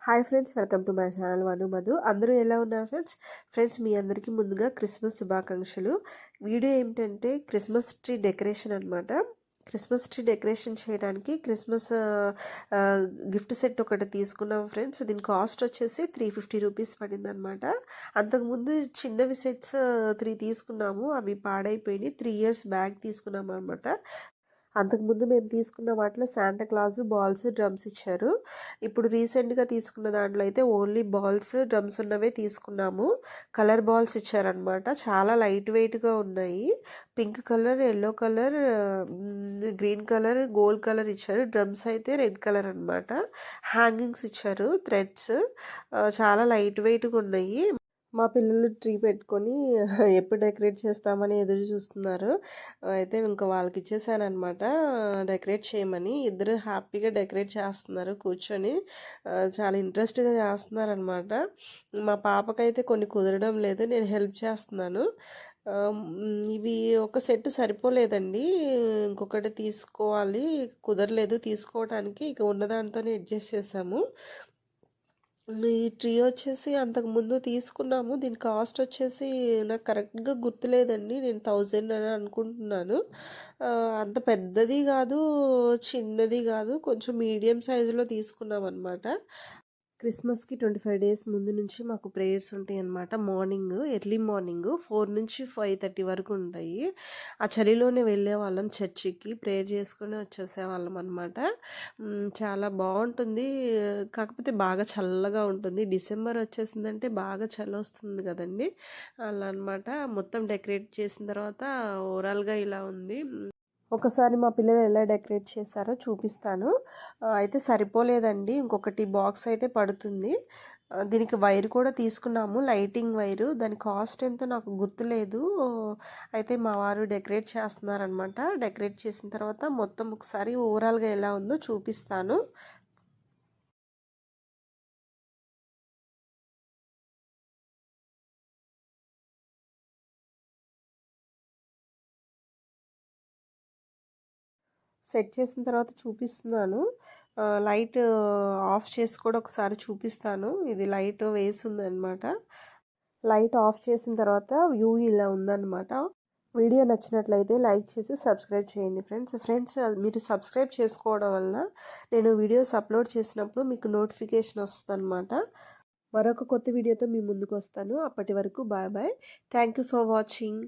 Hi friends, welcome to my channel వను మధు. అందరూ ఎలా ఉన్నారు ఫ్రెండ్స్? మీ అందరికీ ముందుగా క్రిస్మస్ శుభాకాంక్షలు. వీడియో ఏమిటంటే క్రిస్మస్ ట్రీ డెకరేషన్ అనమాట. క్రిస్మస్ ట్రీ డెకరేషన్ చేయడానికి క్రిస్మస్ గిఫ్ట్ సెట్ ఒకటి తీసుకున్నాం ఫ్రెండ్స్. దీని కాస్ట్ వచ్చేసి 350 రూపీస్ పడింది అనమాట. అంతకుముందు చిన్నవి సెట్స్ 3 తీసుకున్నాము, అవి పాడైపోయినాయి. 3 ఇయర్స్ బ్యాక్ తీసుకున్నాం అనమాట. అంతకుముందు మేము తీసుకున్న వాటిలో శాంటా క్లాజు బాల్స్ డ్రమ్స్ ఇచ్చారు. ఇప్పుడు రీసెంట్గా తీసుకున్న దాంట్లో అయితే ఓన్లీ బాల్స్ డ్రమ్స్ ఉన్నవే తీసుకున్నాము. కలర్ బాల్స్ ఇచ్చారనమాట. చాలా లైట్ వెయిట్గా ఉన్నాయి. Pink colour, yellow colour, green colour, gold colour ఇచ్చారు. డ్రమ్స్ అయితే రెడ్ కలర్ అనమాట. హ్యాంగింగ్స్ ఇచ్చారు, థ్రెడ్స్. చాలా లైట్ వెయిట్గా ఉన్నాయి. మా పిల్లలు ట్రీ పెట్టుకొని ఎప్పుడు డెకరేట్ చేస్తామని ఎదురు చూస్తున్నారు. అయితే ఇంకా వాళ్ళకి ఇచ్చేసానమాట డెకరేట్ చేయమని. ఇద్దరు హ్యాపీగా డెకరేట్ చేస్తున్నారు కూర్చొని. చాలా ఇంట్రెస్ట్గా చేస్తున్నారనమాట. మా పాపకైతే కొన్ని కుదరడం లేదు, నేను హెల్ప్ చేస్తున్నాను. ఇవి ఒక సెట్ సరిపోలేదండి, ఇంకొకటి తీసుకోవాలి. కుదరలేదు తీసుకోవడానికి, ఇక ఉన్నదాంతోనే అడ్జస్ట్ చేసాము. ఈ ట్రీ వచ్చేసి అంతకుముందు తీసుకున్నాము. దీని కాస్ట్ వచ్చేసి నాకు కరెక్ట్గా గుర్తులేదండి. నేను 1000 అని అనుకుంటున్నాను. అంత పెద్దది కాదు, చిన్నది కాదు, కొంచెం మీడియం సైజులో తీసుకున్నాం అనమాట. క్రిస్మస్కి 25 డేస్ ముందు నుంచి మాకు ప్రేయర్స్ ఉంటాయి అన్నమాట. ఎర్లీ మార్నింగ్ 4 నుంచి 5:30 వరకు ఉంటాయి. ఆ చలిలోనే వెళ్ళే వాళ్ళం చర్చికి, ప్రేయర్ చేసుకొని వచ్చేసేవాళ్ళం అనమాట. చాలా బాగుంటుంది. కాకపోతే బాగా చల్లగా ఉంటుంది. డిసెంబర్ వచ్చేసిందంటే బాగా చలి వస్తుంది కదండి, అలా అనమాట. మొత్తం డెకరేట్ చేసిన తర్వాత ఓవరాల్గా ఇలా ఉంది. ఒకసారి మా పిల్లలు ఎలా డెకరేట్ చేశారో చూపిస్తాను. అయితే సరిపోలేదండి, ఇంకొకటి బాక్స్ అయితే పడుతుంది. దీనికి వైర్ కూడా తీసుకున్నాము, లైటింగ్ వైరు. దాని కాస్ట్ ఎంతో నాకు గుర్తులేదు. అయితే మా వారు డెకరేట్ చేస్తున్నారనమాట. డెకరేట్ చేసిన తర్వాత మొత్తం ఒకసారి ఓవరాల్గా ఎలా ఉందో చూపిస్తాను. సెట్ చేసిన తర్వాత చూపిస్తున్నాను. లైట్ ఆఫ్ చేసి కూడా ఒకసారి చూపిస్తాను. ఇది లైట్ వేసి ఉందన్నమాట. లైట్ ఆఫ్ చేసిన తర్వాత వ్యూ ఇలా ఉందన్నమాట. వీడియో నచ్చినట్లయితే లైక్ చేసి సబ్స్క్రైబ్ చేయండి ఫ్రెండ్స్. మీరు సబ్స్క్రైబ్ చేసుకోవడం వల్ల నేను వీడియోస్ అప్లోడ్ చేసినప్పుడు మీకు నోటిఫికేషన్ వస్తుందన్నమాట. మరొక కొత్త వీడియోతో మీ ముందుకు వస్తాను. అప్పటి వరకు bye bye. Thank you for watching.